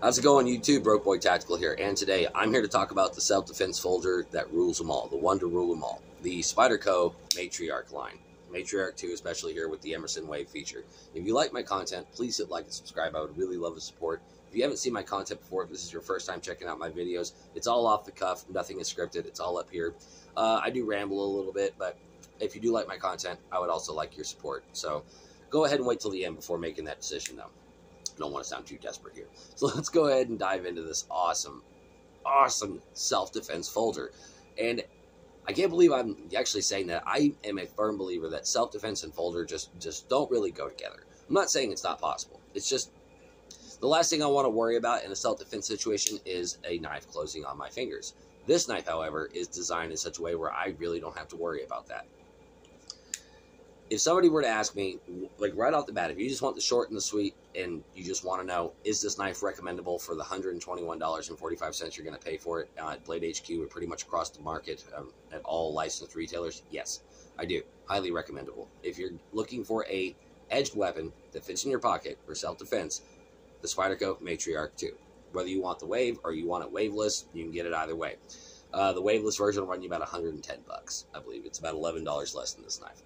How's it going, YouTube? Broke Boy Tactical here, and today I'm here to talk about the self-defense folder that rules them all, the one to rule them all, the Spyderco Matriarch line. Matriarch 2, especially here with the Emerson Wave feature. If you like my content, please hit like and subscribe. I would really love the support. If you haven't seen my content before, if this is your first time checking out my videos, it's all off the cuff, nothing is scripted, it's all up here. I do ramble a little bit, but if you do like my content, I would also like your support. So go ahead and wait till the end before making that decision, though. I don't want to sound too desperate here. So let's go ahead and dive into this awesome self-defense folder. And I can't believe I'm actually saying that. I am a firm believer that self-defense and folder just don't really go together. I'm not saying it's not possible. It's just the last thing I want to worry about in a self-defense situation is a knife closing on my fingers. This knife, however, is designed in such a way where I really don't have to worry about that. If somebody were to ask me, like right off the bat, if you just want the short and the sweet and you just want to know, is this knife recommendable for the $121.45 you're going to pay for it at Blade HQ and pretty much across the market at all licensed retailers? Yes, I do. Highly recommendable. If you're looking for a edged weapon that fits in your pocket for self-defense, the Spyderco Matriarch 2. Whether you want the wave or you want it waveless, you can get it either way. The waveless version will run you about 110 bucks. I believe it's about $11 less than this knife.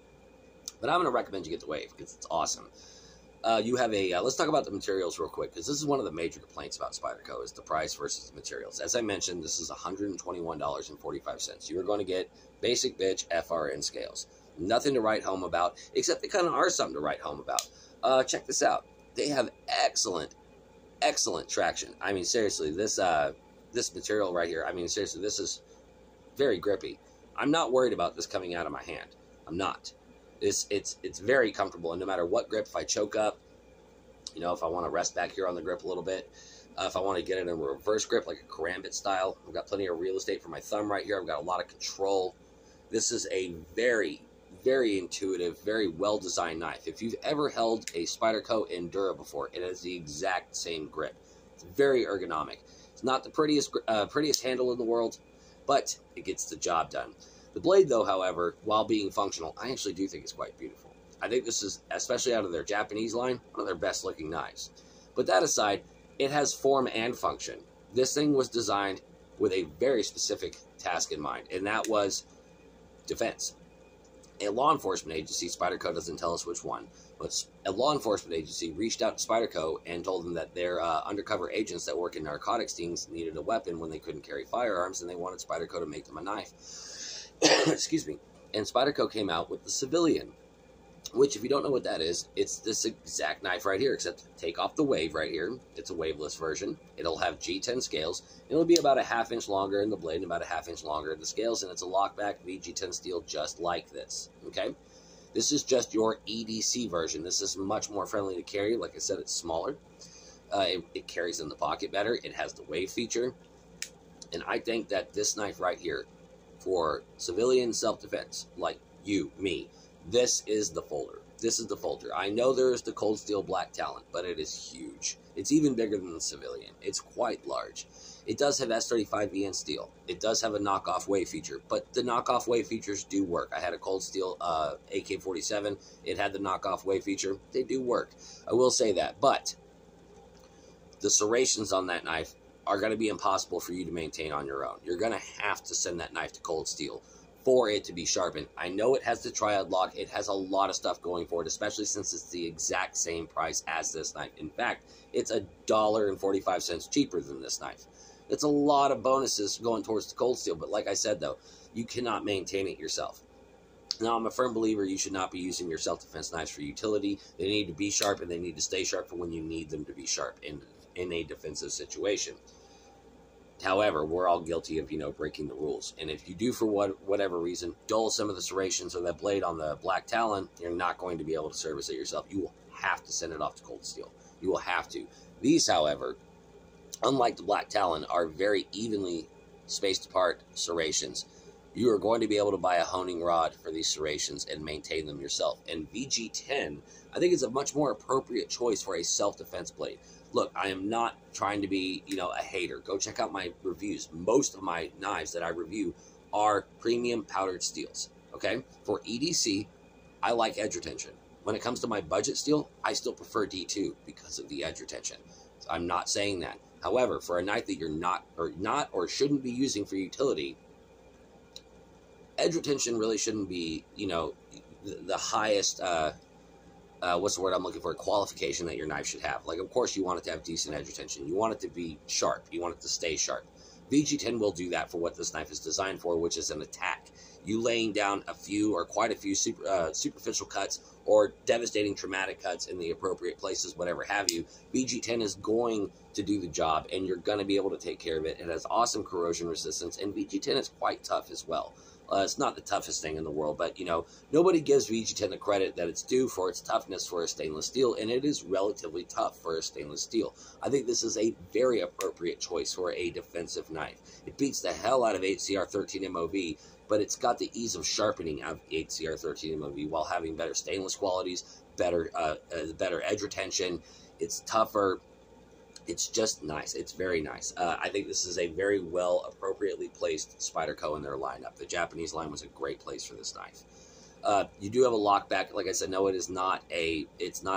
But I'm going to recommend you get the wave because it's awesome. You have a, let's talk about the materials real quick, because this is one of the major complaints about Spyderco is the price versus the materials. As I mentioned, this is $121.45. You are going to get basic bitch FRN scales. Nothing to write home about, except they kind of are something to write home about. Check this out. They have excellent traction. I mean, seriously, this material right here, I mean, seriously, this is very grippy. I'm not worried about this coming out of my hand. I'm not. It's very comfortable, and no matter what grip, if I choke up, you know, if I want to rest back here on the grip a little bit, if I want to get it in a reverse grip like a karambit style, I've got plenty of real estate for my thumb right here. I've got a lot of control. This is a very intuitive, very well-designed knife. If you've ever held a Spyderco Endura before, it has the exact same grip. It's very ergonomic. It's not the prettiest handle in the world, but it gets the job done. The blade, though, however, while being functional, I actually do think it's quite beautiful. I think this is, especially out of their Japanese line, one of their best-looking knives. But that aside, it has form and function. This thing was designed with a very specific task in mind, and that was defense. A law enforcement agency, Spyderco doesn't tell us which one, but a law enforcement agency reached out to Spyderco and told them that their undercover agents that work in narcotics teams needed a weapon when they couldn't carry firearms, and they wanted Spyderco to make them a knife. Excuse me. And Spyderco came out with the civilian, which, if you don't know what that is, it's this exact knife right here, except take off the wave right here. It's a waveless version. It'll have G10 scales. It'll be about a ½ inch longer in the blade and about a ½ inch longer in the scales, and it's a lockback VG10 steel just like this. Okay? This is just your EDC version. This is much more friendly to carry. Like I said, it's smaller. It carries in the pocket better. It has the wave feature. And I think that this knife right here, for civilian self-defense, like you, me, this is the folder. This is the folder. I know there is the cold steel black talon, but it is huge. It's even bigger than the civilian. It's quite large. It does have S35VN steel. It does have a knockoff wave feature, but the knockoff wave features do work. I had a cold steel AK-47. It had the knockoff wave feature. They do work. I will say that, but the serrations on that knife are going to be impossible for you to maintain on your own. You're going to have to send that knife to cold steel for it to be sharpened. I know it has the triad lock. It has a lot of stuff going for it, especially since it's the exact same price as this knife. In fact, it's $1.45 cheaper than this knife. It's a lot of bonuses going towards the cold steel, but like I said, though, you cannot maintain it yourself. Now, I'm a firm believer you should not be using your self-defense knives for utility. They need to be sharp, and they need to stay sharp for when you need them to be sharp in a defensive situation. However, we're all guilty of, breaking the rules. And if you do, for whatever reason, dull some of the serrations or that blade on the black talon, you're not going to be able to service it yourself. You will have to send it off to cold steel. You will have to. These, however, unlike the black talon, are very evenly spaced apart serrations. You are going to be able to buy a honing rod for these serrations and maintain them yourself. And VG10, I think, is a much more appropriate choice for a self-defense blade. Look, I am not trying to be, a hater. Go check out my reviews. Most of my knives that I review are premium powdered steels, okay? For EDC, I like edge retention. When it comes to my budget steel, I still prefer D2 because of the edge retention. I'm not saying that. However, for a knife that you're not or shouldn't be using for utility, edge retention really shouldn't be, you know, the highest, what's the word I'm looking for, qualification that your knife should have. Like, of course, you want it to have decent edge retention. You want it to be sharp. You want it to stay sharp. VG10 will do that for what this knife is designed for, which is an attack. You laying down a few or quite a few superficial cuts or devastating traumatic cuts in the appropriate places, whatever have you, VG10 is going to do the job, and you're going to be able to take care of it. It has awesome corrosion resistance, and VG10 is quite tough as well. It's not the toughest thing in the world, but, you know, nobody gives VG10 the credit that it's due for its toughness for a stainless steel, and it is relatively tough for a stainless steel. I think this is a very appropriate choice for a defensive knife. It beats the hell out of HCR 13 MOV, but it's got the ease of sharpening of HCR 13 MOV while having better stainless qualities, better edge retention. It's tougher. It's just nice. It's very nice. I think this is a very well appropriately placed Spyderco in their lineup. The Japanese line was a great place for this knife. You do have a lockback. Like I said, no, it's not a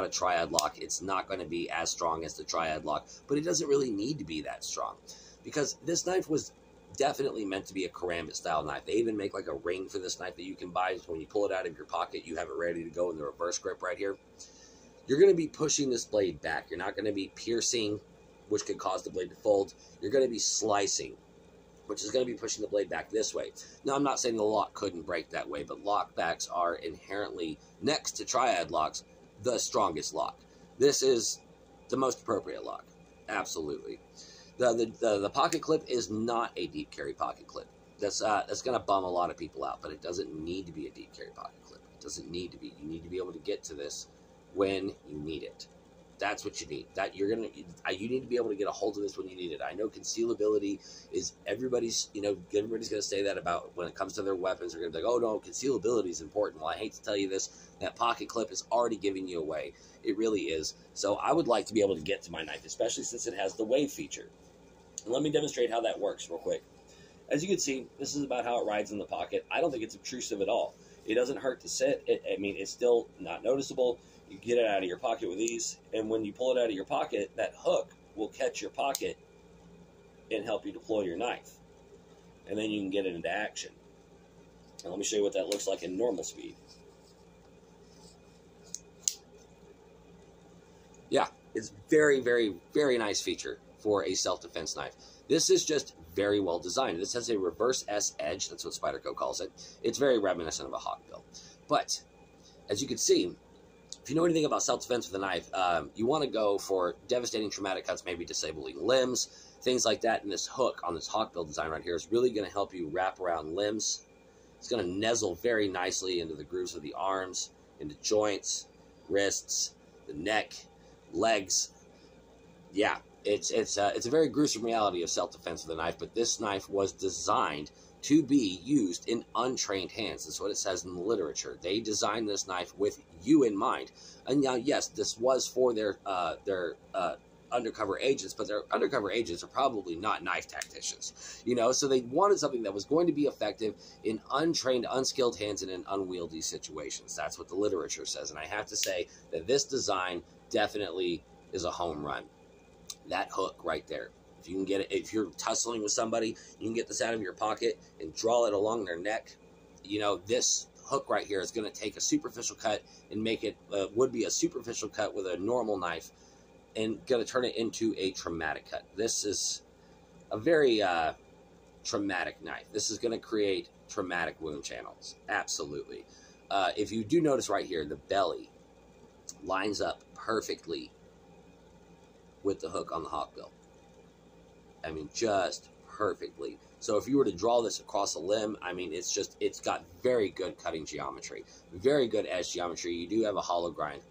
triad lock. It's not going to be as strong as the triad lock, but it doesn't really need to be that strong because this knife was definitely meant to be a karambit style knife. They even make like a ring for this knife that you can buy. So when you pull it out of your pocket, you have it ready to go in the reverse grip right here. You're going to be pushing this blade back. You're not going to be piercing, which could cause the blade to fold. You're going to be slicing, which is going to be pushing the blade back this way. Now, I'm not saying the lock couldn't break that way, but lockbacks are inherently, next to triad locks, the strongest lock. This is the most appropriate lock. Absolutely. The pocket clip is not a deep carry pocket clip. That's going to bum a lot of people out, but it doesn't need to be a deep carry pocket clip. It doesn't need to be. You need to be able to get to this when you need it. That's what you need. You need to be able to get a hold of this when you need it. I know concealability is everybody's going to say that about when it comes to their weapons. They're going to be like, oh no, concealability is important. Well, I hate to tell you this, that pocket clip is already giving you away. It really is. So I would like to be able to get to my knife, especially since it has the wave feature. And let me demonstrate how that works real quick. As you can see, this is about how it rides in the pocket. I don't think it's obtrusive at all. It doesn't hurt to sit. It's still not noticeable. You get it out of your pocket with ease, and when you pull it out of your pocket, that hook will catch your pocket and help you deploy your knife. And then you can get it into action. And let me show you what that looks like in normal speed. Yeah, it's very, very, very nice feature for a self-defense knife. This is just very well designed. This has a reverse S edge. That's what Spyderco calls it. It's very reminiscent of a hawkbill. But, as you can see, if you know anything about self-defense with a knife, you want to go for devastating traumatic cuts, maybe disabling limbs, things like that. And this hook on this hawkbill design right here is really going to help you wrap around limbs. It's going to nuzzle very nicely into the grooves of the arms, into joints, wrists, the neck, legs. Yeah, it's a very gruesome reality of self-defense with a knife, but this knife was designed to be used in untrained hands. That's what it says in the literature. They designed this knife with you in mind. And now, yes, this was for their undercover agents, but their undercover agents are probably not knife tacticians, you know, so they wanted something that was going to be effective in untrained, unskilled hands and in unwieldy situations. That's what the literature says, and I have to say that this design definitely is a home run. That hook right there, if you can get it, if you're tussling with somebody, you can get this out of your pocket and draw it along their neck. You know, this hook right here is going to take a superficial cut and make it, would be a superficial cut with a normal knife, and going to turn it into a traumatic cut. This is a very traumatic knife. This is going to create traumatic wound channels. Absolutely. If you do notice right here, the belly lines up perfectly with the hook on the hawkbill. I mean, just perfectly. So if you were to draw this across a limb, I mean, it's got very good cutting geometry, very good edge geometry. You do have a hollow grind.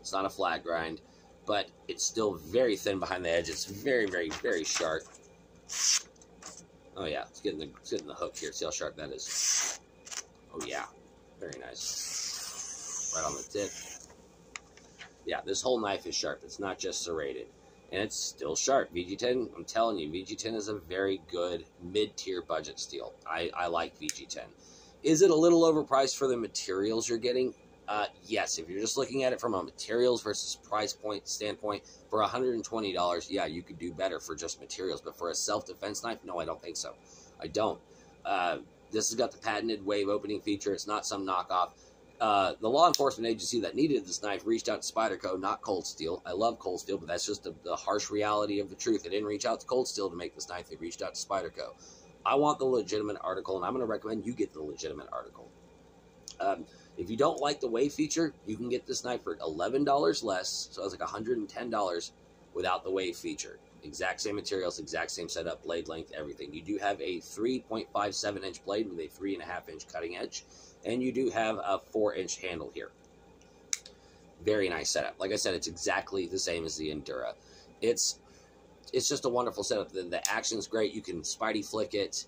It's not a flat grind, but it's still very thin behind the edge. It's very, very, very sharp. Oh yeah, it's getting the hook here. See how sharp that is? Oh yeah, very nice. Right on the tip. Yeah, this whole knife is sharp. It's not just serrated. And it's still sharp. VG10, I'm telling you, VG10 is a very good mid-tier budget steel. I like VG10. Is it a little overpriced for the materials you're getting? Yes, if you're just looking at it from a materials versus price point standpoint, for $120, yeah, you could do better for just materials. But for a self-defense knife, no, I don't think so. I don't. This has got the patented wave opening feature. It's not some knockoff. The law enforcement agency that needed this knife reached out to Spyderco, not Cold Steel. I love Cold Steel, but that's just the harsh reality of the truth. They didn't reach out to Cold Steel to make this knife. They reached out to Spyderco. I want the legitimate article, and I'm going to recommend you get the legitimate article. If you don't like the wave feature, you can get this knife for $11 less, so it's like $110 without the wave feature. Exact same materials, exact same setup, blade length, everything. You do have a 3.57-inch blade with a 3.5-inch cutting edge, and you do have a 4-inch handle here. Very nice setup. Like I said, it's exactly the same as the Endura. It's just a wonderful setup. The action's great. You can Spidey flick it.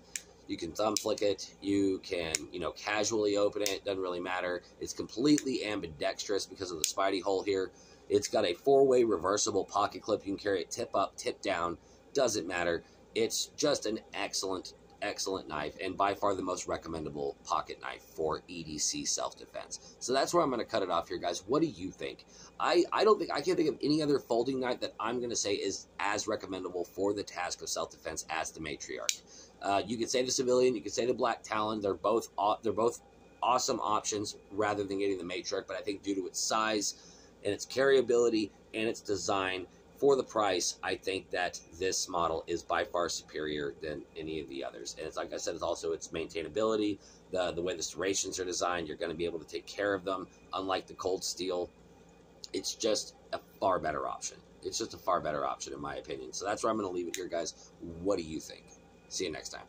You can thumb flick it. You can, casually open it. Doesn't really matter. It's completely ambidextrous because of the Spidey hole here. It's got a 4-way reversible pocket clip. You can carry it tip up, tip down. Doesn't matter. It's just an excellent, excellent knife, and by far the most recommendable pocket knife for EDC self-defense. So that's where I'm going to cut it off here, guys. What do you think? I can't think of any other folding knife that I'm going to say is as recommendable for the task of self-defense as the Matriarch. You could say the Civilian, you could say the Black Talon. They're both awesome options rather than getting the Matriarch, but I think due to its size and its carryability and its design, for the price, I think that this model is by far superior than any of the others. And it's like I said, it's also its maintainability, the way the serrations are designed. You're going to be able to take care of them, unlike the Cold Steel. It's just a far better option. It's just a far better option, in my opinion. So that's where I'm going to leave it here, guys. What do you think? See you next time.